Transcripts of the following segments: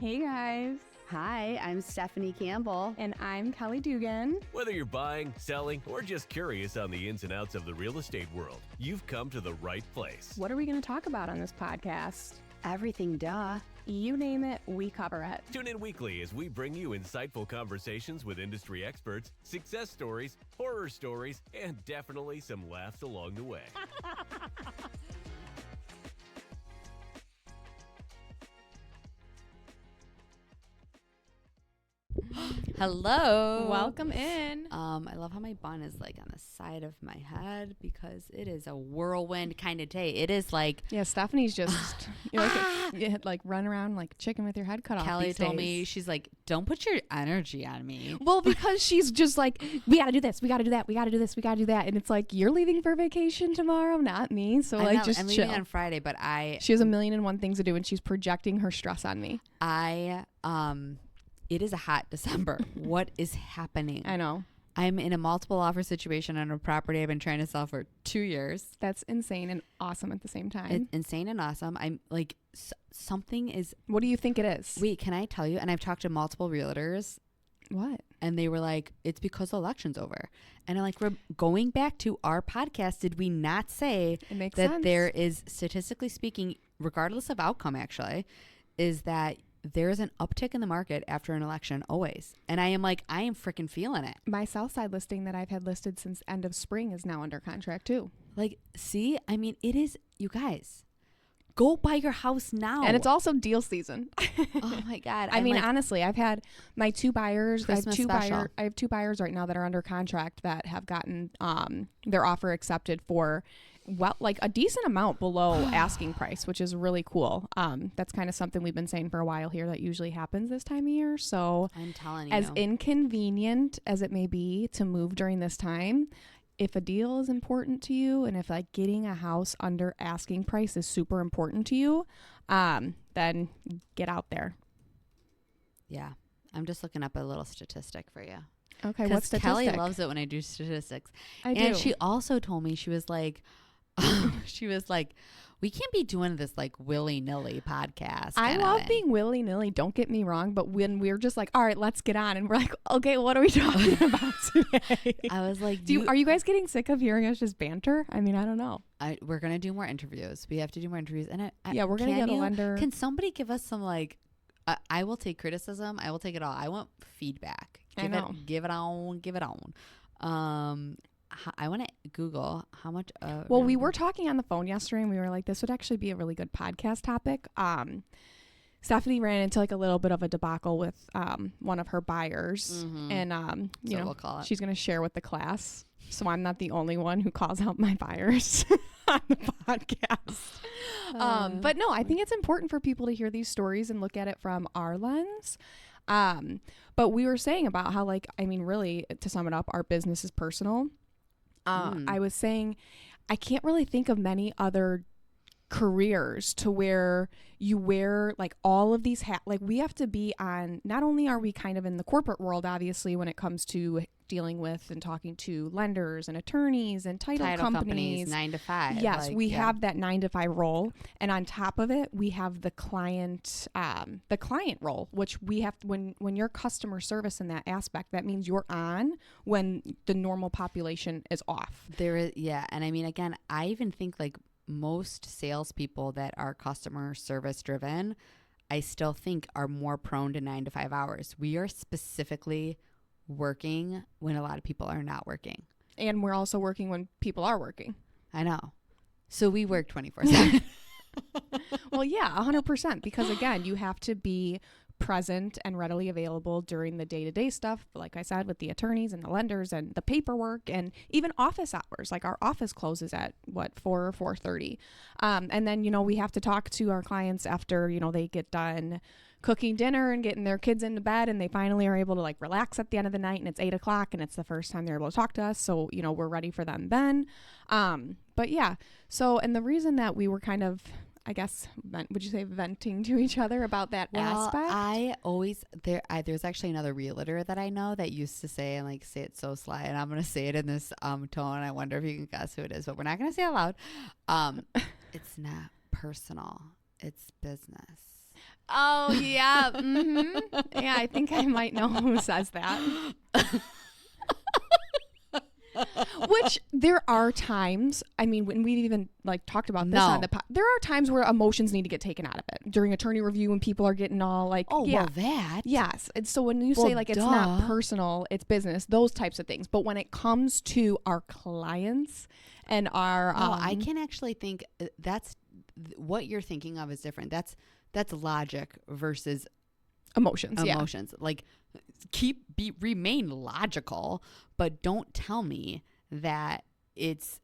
Hey guys. Hi, I'm Stefanie Campbell. And I'm Kelly Dugan. Whether you're buying, selling, or just curious on the ins and outs of the real estate world, you've come to the right place. What are we going to talk about on this podcast? Everything, duh. You name it, we cover it. Tune in weekly as we bring you insightful conversations with industry experts, success stories, horror stories, and definitely some laughs along the way. Hello. Welcome in. I love how my bun is like on the side of my head because it is a whirlwind kind of day. It is like Yeah, Stephanie's just like run around like chicken with your head cut off. Kelly these told days. me, she's like, don't put your energy on me. Well, because she's just like, we got to do this, we got to do that, we got to do this, we got to do that, and it's like you're leaving for vacation tomorrow, not me. So like, just I'm chill. leaving on Friday, but She has a million and one things to do, and she's projecting her stress on me. It is a hot December. What is happening? I know. I'm in a multiple offer situation on a property I've been trying to sell for 2 years. That's insane and awesome at the same time. It's insane and awesome. I'm like, something is. What do you think it is? Wait, can I tell you? And I've talked to multiple realtors. What? And they were like, it's because the election's over. And I'm like, we're going back to our podcast. Did we not say It makes that sense. there is, statistically speaking, regardless of outcome, actually, is that there is an uptick in the market after an election always. And I am freaking feeling it. My Southside listing that I've had listed since end of spring is now under contract too. Like, see, I mean, it is, you guys, go buy your house now. And it's also deal season. Oh my God. I I'm mean, like, honestly, I've had my two buyers. Christmas special. I have two buyers right now that are under contract that have gotten their offer accepted for like a decent amount below asking price, which is really cool. That's kind of something we've been saying for a while here that usually happens this time of year. So I'm telling you. as inconvenient as it may be to move during this time, if a deal is important to you and if like getting a house under asking price is super important to you, then get out there. Yeah. I'm just looking up a little statistic for you. Okay, what statistic? Kelly loves it when I do statistics. I do. And she also told me, she was like, we can't be doing this like willy-nilly podcast. I love being willy-nilly, don't get me wrong, but when we're just like, all right, let's get on, and we're like, okay, what are we talking about today? I was like, are you guys getting sick of hearing us just banter? I mean, I don't know. We're going to do more interviews. We have to do more interviews. And Yeah, we're going to get a lender. Can somebody give us some like, I will take criticism. I will take it all. I want feedback. Give it on. I want to Google how much. Well, we were talking on the phone yesterday, and we were like, this would actually be a really good podcast topic. Stephanie ran into like a little bit of a debacle with one of her buyers, and we'll call it. She's going to share with the class, so I'm not the only one who calls out my buyers on the podcast. But no, I think it's important for people to hear these stories and look at it from our lens. But we were saying about how, like, I mean, really, to sum it up, our business is personal. I was saying I can't really think of many other careers to where you wear like all of these hats. Like, we have to be on, not only are we kind of in the corporate world, obviously, when it comes to dealing with and talking to lenders and attenators and title companies 9 to 5. Yes, we have that 9 to 5 role, and on top of it, we have the client role, which we have when you're customer service in that aspect. That means you're on when the normal population is off. And I mean, again, I even think like most salespeople that are customer service driven, I still think are more prone to 9 to 5 hours. We are specifically working when a lot of people are not working. And we're also working when people are working. I know. So we work 24/7. Well, yeah, 100%. Because again, you have to be present and readily available during the day-to-day stuff, like I said, with the attorneys and the lenders and the paperwork and even office hours. Like, our office closes at 4 or 4:30. And then, we have to talk to our clients after, they get done cooking dinner and getting their kids into bed, and they finally are able to like relax at the end of the night, and it's 8:00 and it's the first time they're able to talk to us. So, we're ready for them then. But yeah, so, and the reason that we were kind of, I guess, would you say venting to each other about that aspect? There's actually another realtor that I know that used to say, and like say it so sly, and I'm going to say it in this tone. I wonder if you can guess who it is, but we're not going to say it loud. It's not personal. It's business. Oh, yeah. Yeah, I think I might know who says that. Which there are times, I mean, when we even like talked about this on the there are times where emotions need to get taken out of it during attorney review when people are getting all like, that. Yes. And so when you say like it's not personal, it's business, those types of things. But when it comes to our clients and our I can actually think that's what you're thinking of is different. That's logic versus emotions. Like remain logical, but don't tell me that it's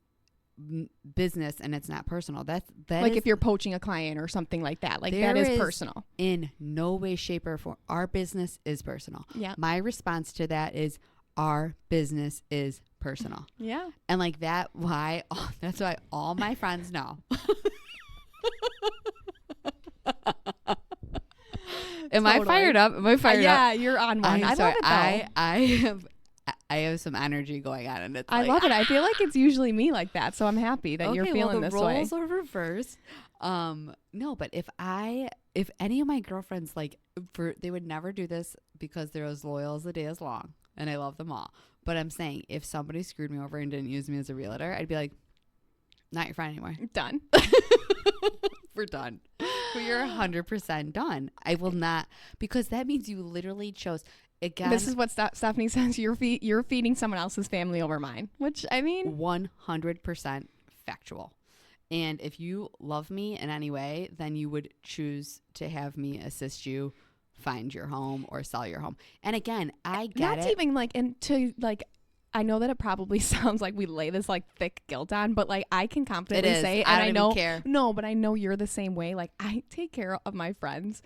business and it's not personal. That like is, if you're poaching a client or something like that, like that is personal. In no way, shape, or form. Our business is personal. Yeah. My response to that is our business is personal. Yeah. And like that's why all my friends know. Am I fired up? Am I fired up? Yeah, you're on one. I love it though. I have some energy going on, and I love it. I feel like it's usually me like that, so I'm happy that you're feeling this way. The roles are reversed. No, but if any of my girlfriends they would never do this because they're as loyal as the day is long, and I love them all. But I'm saying if somebody screwed me over and didn't use me as a realtor, I'd be like, not your friend anymore. Done. We're done. You're 100% done. I will not, because that means you literally chose. Again, this is what Stephanie says. You're feeding someone else's family over mine, which I mean, 100% factual. And if you love me in any way, then you would choose to have me assist you find your home or sell your home. And again, I get not it. Even like, and to like, I know that it probably sounds like we lay this like thick guilt on, but like I can confidently say, and I know, care. No, but I know you're the same way. Like I take care of my friends.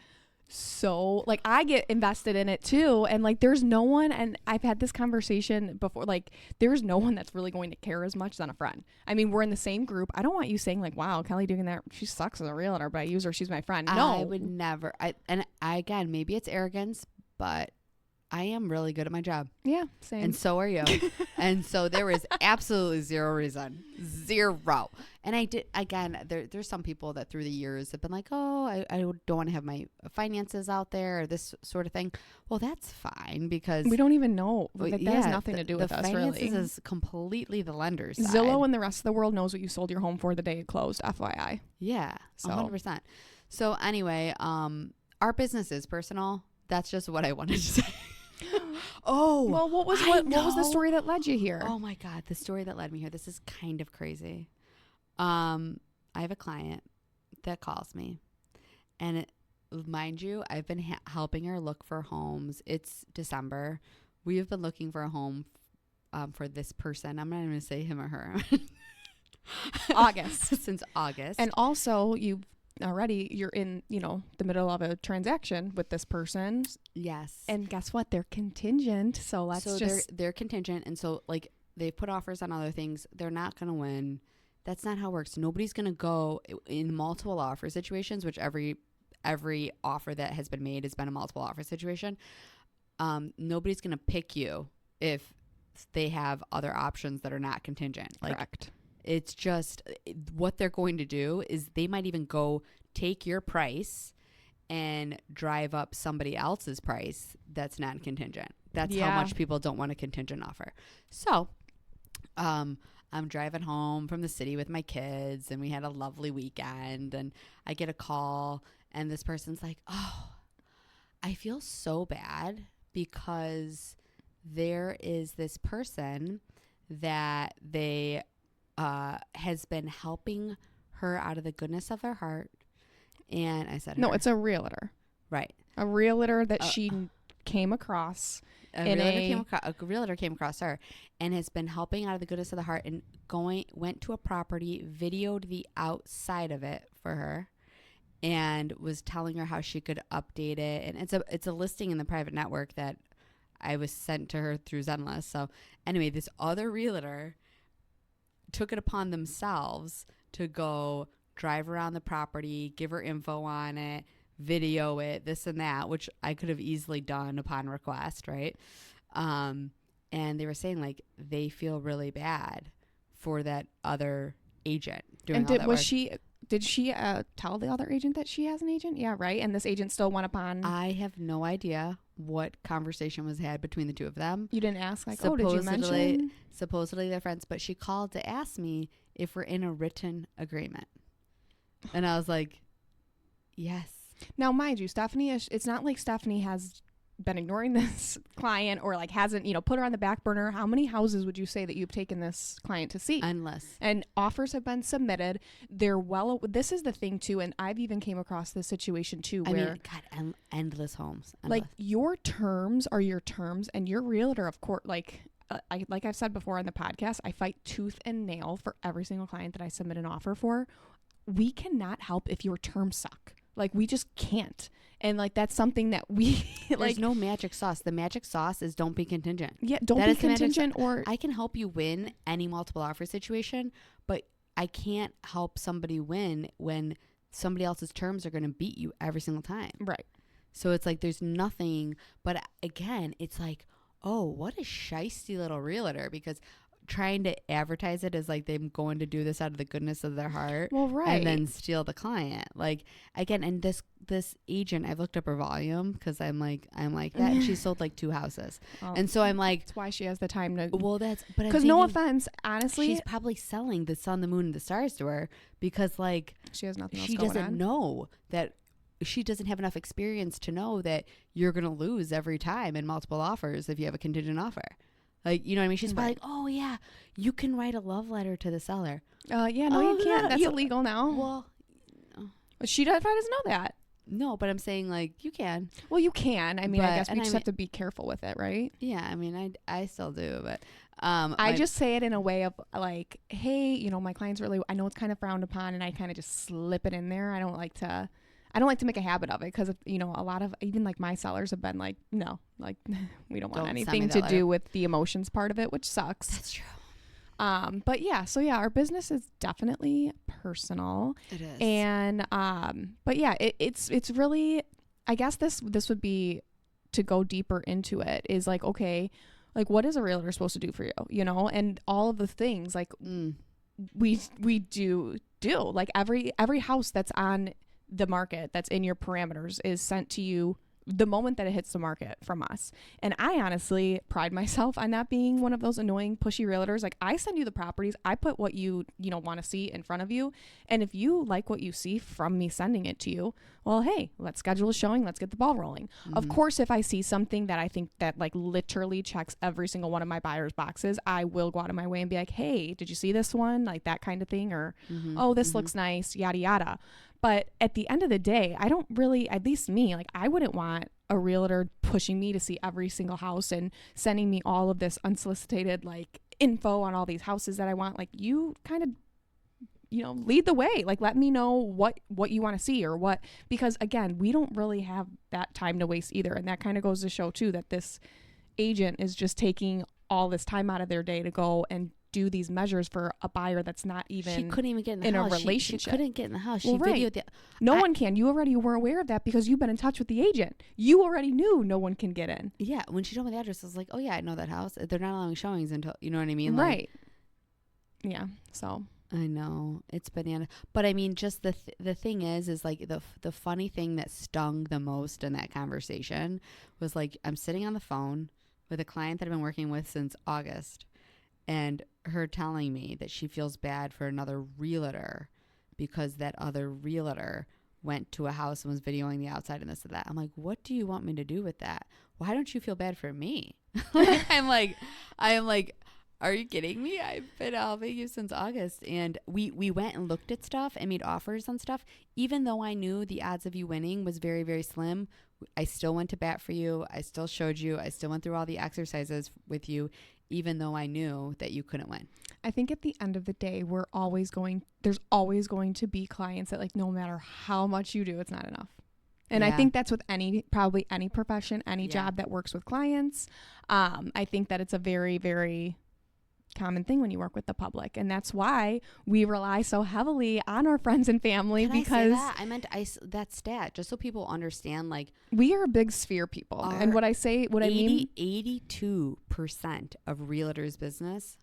So like I get invested in it too. And like, there's no one, and I've had this conversation before, like there's no one that's really going to care as much than a friend. I mean, we're in the same group. I don't want you saying like, wow, Kelly doing that. She sucks as a realtor, but I use her. She's my friend. No, I would never. Again, maybe it's arrogance, but I am really good at my job. Yeah, same. And so are you. And so there is absolutely zero reason. Zero. And I did, again, there's some people that through the years have been like, oh, I don't want to have my finances out there or this sort of thing. Well, that's fine because we don't even know. That has nothing to do with us, really. The finances is completely the lender's side. Zillow and the rest of the world knows what you sold your home for the day it closed, FYI. Yeah, so 100%. So anyway, our business is personal. That's just what I wanted to say. Oh, well, what was the story that led you here? Oh my God, the story that led me here. This is kind of crazy. I have a client that calls me, and mind you, I've been helping her look for homes. It's December. We have been looking for a home for this person. I'm not even going to say him or her. August. Since August. And also you're in, the middle of a transaction with this person. Yes. And guess what? They're contingent. So they're contingent. And so like they put offers on other things. They're not going to win. That's not how it works. Nobody's going to go in multiple offer situations, which every offer that has been made has been a multiple offer situation. Nobody's going to pick you if they have other options that are not contingent. Correct. It's just what they're going to do is they might even go take your price and drive up somebody else's price that's not contingent. That's how much people don't want a contingent offer. So I'm driving home from the city with my kids, and we had a lovely weekend, and I get a call, and this person's like, oh, I feel so bad because there is this person that they has been helping her out of the goodness of their heart. And I said, no, it's a realtor. Right. A realtor that she came across. A realtor came across her and has been helping out of the goodness of the heart and went to a property, videoed the outside of it for her, and was telling her how she could update it. And it's a listing in the private network that I was sent to her through Zenless. So anyway, this other realtor took it upon themselves to go drive around the property, give her info on it, video it, this and that, which I could have easily done upon request, right? And they were saying like they feel really bad for that other agent doing all that work. Was she did she tell the other agent that she has an agent? Yeah, right. And this agent still went upon. I have no idea what conversation was had between the two of them. You didn't ask, like, did you mention? Supposedly they're friends, but she called to ask me if we're in a written agreement. And I was like, yes. Now, mind you, Stefanie, it's not like Stefanie has been ignoring this client or like hasn't, put her on the back burner. How many houses would you say that you've taken this client to see? Endless. And offers have been submitted. This is the thing too, and I've even came across this situation too where endless homes. Like your terms are your terms, and your realtor, of course, like I've said before on the podcast, I fight tooth and nail for every single client that I submit an offer for. We cannot help if your terms suck. Like, we just can't. And like, that's something that we There's no magic sauce. The magic sauce is don't be contingent. Yeah, don't be contingent. Or I can help you win any multiple offer situation, but I can't help somebody win when somebody else's terms are going to beat you every single time. Right. So it's like there's nothing. But again, it's like, oh, what a shisty little realtor, because trying to advertise it as like they're going to do this out of the goodness of their heart. Well, right. And then steal the client. Like, again, and this agent, I've looked up her volume because I'm like that, and she sold like 2 houses. And so I'm like, that's why she has the time to. Well, because no offense, honestly, she's probably selling the sun, the moon, and the stars to her because like she has nothing else she going doesn't on. know that. She doesn't have enough experience to know that you're going to lose every time in multiple offers if you have a contingent offer. Like, you know what I mean? She's probably like, oh, yeah, you can write a love letter to the seller. Yeah, no, you can't. That's illegal now. Well, she doesn't know that. No, but I'm saying, like, you can. Well, you can. I mean, I guess we just have to be careful with it, right? Yeah, I mean, I still do, but... I just say it in a way of, like, hey, my clients really... I know it's kind of frowned upon, and I kind of just slip it in there. I don't like to make a habit of it because, a lot of even like my sellers have been like, no, like we don't want anything to do with the emotions part of it, which sucks. That's true. But yeah, so yeah, our business is definitely personal. It is. And, but yeah, it's really, I guess this would be to go deeper into it is like, okay, like what is a realtor supposed to do for you, and all of the things like we do like every house that's on the market that's in your parameters is sent to you the moment that it hits the market from us. And I honestly pride myself on not being one of those annoying pushy realtors. Like, I send you the properties, I put what you want to see in front of you, and if you like what you see from me sending it to you, well, hey, let's schedule a showing, let's get the ball rolling. Of course, if I see something that I think that like literally checks every single one of my buyers' boxes, I will go out of my way and be like, hey, did you see this one, like that kind of thing, or oh, this looks nice, yada yada. But at the end of the day, I don't really, at least me, like I wouldn't want a realtor pushing me to see every single house and sending me all of this unsolicited like info on all these houses that I want. Like, you kind of, lead the way. Like, let me know what you want to see or what, because again, we don't really have that time to waste either. And that kind of goes to show too that this agent is just taking all this time out of their day to go and do these measures for a buyer that's not even she couldn't even get in the house. A relationship. She couldn't get in the house. Well, she videoed the no one can. You already were aware of that because you've been in touch with the agent. You already knew no one can get in. Yeah, when she told me the address, I was like, oh yeah, I know that house. They're not allowing showings until, you know what I mean? Like, right. Yeah. So I know it's banana, but I mean, just the thing is like the funny thing that stung the most in that conversation was like, I'm sitting on the phone with a client that I've been working with since August, and her telling me that she feels bad for another realtor because that other realtor went to a house and was videoing the outside and this and that. I'm like, what do you want me to do with that? Why don't you feel bad for me? I'm like, are you kidding me? I've been helping you since August. And we went and looked at stuff and made offers on stuff. Even though I knew the odds of you winning was very, very slim, I still went to bat for you. I still showed you. I still went through all the exercises with you, even though I knew that you couldn't win. I think at the end of the day, there's always going to be clients that like, no matter how much you do, it's not enough. And I think that's with probably any profession, any job that works with clients. I think that it's a very, very common thing when you work with the public, and that's why we rely so heavily on our friends and family. Can because I say that? I meant that stat just so people understand, like, we are big sphere people, and what I mean 82% of realtors business,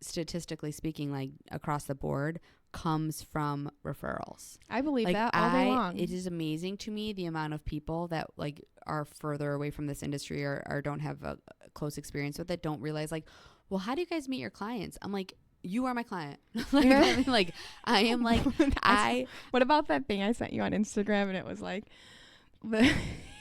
statistically speaking, like across the board, comes from referrals. I believe Like, that all day long. It is amazing to me the amount of people that like are further away from this industry or don't have a close experience with it, don't realize like, well, how do you guys meet your clients? I'm like, you are my client. Like, I mean, like, I am like, What about that thing I sent you on Instagram? And it was like,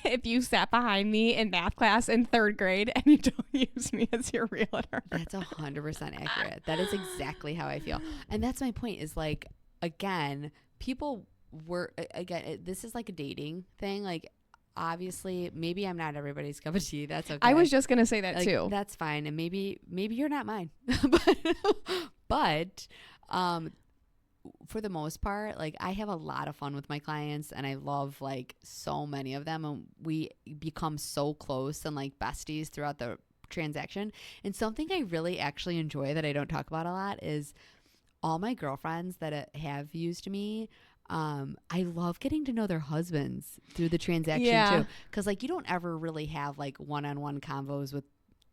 if you sat behind me in math class in 3rd grade and you don't use me as your realtor. That's 100% accurate. That is exactly how I feel. And that's my point is like, again, people were, again, this is like a dating thing. Like, obviously, maybe I'm not everybody's cup of tea. That's okay. I was just going to say that like, too. That's fine. And maybe you're not mine. but for the most part, like I have a lot of fun with my clients and I love like so many of them. And we become so close and like besties throughout the transaction. And something I really actually enjoy that I don't talk about a lot is all my girlfriends that have used me. I love getting to know their husbands through the transaction too. Cause like you don't ever really have like one-on-one convos with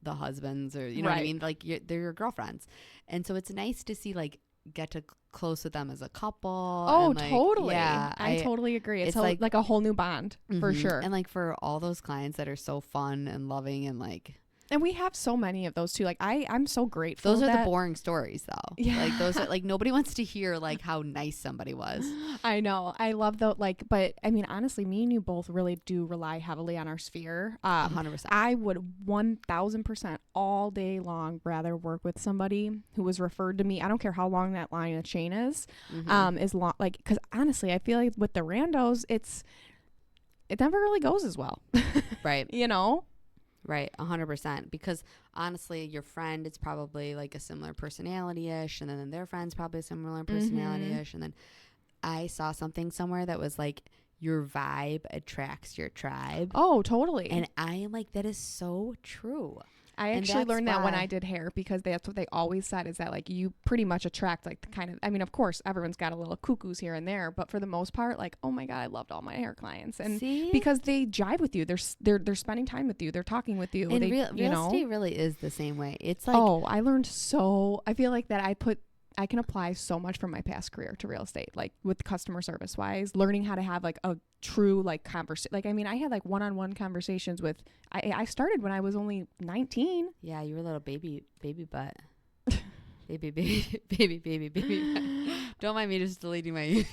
the husbands or, you know what I mean? Like they're your girlfriends. And so it's nice to see like get to close with them as a couple. Oh, and, like, totally. Yeah. I totally agree. It's like a whole new bond for sure. And like for all those clients that are so fun and loving and like, and we have so many of those too. Like I'm so grateful. Those are the boring stories though. Yeah. Like those are like nobody wants to hear like how nice somebody was. I know. I love the like, but I mean, honestly, me and you both really do rely heavily on our sphere. 100%. I would 1000% all day long rather work with somebody who was referred to me. I don't care how long that line of chain is long. Like, cause honestly, I feel like with the randos, it never really goes as well. Right. You know? Right, 100%. Because honestly, your friend is probably like a similar personality-ish, and then their friend's probably a similar personality-ish, and then I saw something somewhere that was like, your vibe attracts your tribe. Oh, totally. And I am like, that is so true. I actually learned that when I did hair, because that's what they always said, is that like you pretty much attract like the kind of, I mean, of course, everyone's got a little cuckoos here and there, but for the most part, like, oh my God, I loved all my hair clients. And because they jive with you, they're spending time with you, they're talking with you. And real estate really is the same way. It's like, oh, I learned I feel like that I can apply so much from my past career to real estate, like with customer service wise, learning how to have like a true like conversation. Like, I mean, I had like one-on-one conversations with, I started when I was only 19. Yeah. You were a little baby butt. baby butt. Don't mind me just deleting my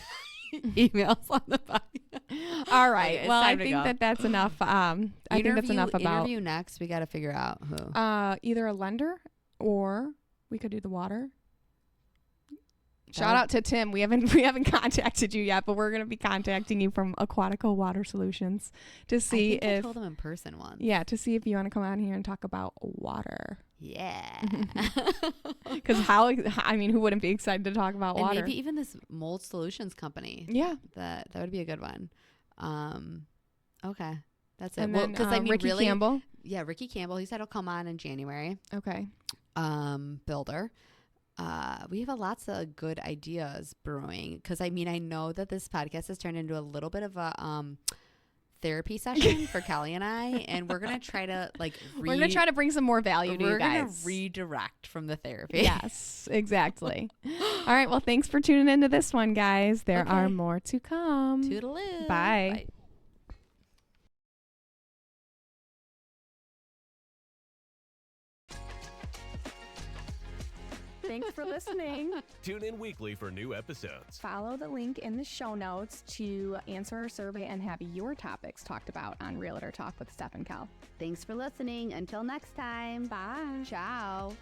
emails on the podcast. All right. Okay, well, I think that's enough. I think that's enough about interview next. We got to figure out who. Either a lender or we could do the water. Shout out to Tim. We haven't contacted you yet, but we're going to be contacting you from Aquatico Water Solutions to see if I told them in person once. Yeah, to see if you want to come out here and talk about water. Yeah. Because who wouldn't be excited to talk about water? Maybe even this mold solutions company. Yeah. That would be a good one. Okay. That's it. And well, then Ricky Campbell. Yeah, Ricky Campbell. He said he'll come on in January. Okay. Builder. We have lots of good ideas brewing, because I mean, I know that this podcast has turned into a little bit of a therapy session for Kelly and I, and we're gonna try to we're gonna try to bring some more value to you guys. We're gonna redirect from the therapy. Yes, exactly. All right, well, thanks for tuning into this one, guys. There are more to come. Toodaloo. Bye. Bye. Thanks for listening. Tune in weekly for new episodes. Follow the link in the show notes to answer our survey and have your topics talked about on Realtor Talk with Steph and Kel. Thanks for listening. Until next time. Bye. Ciao.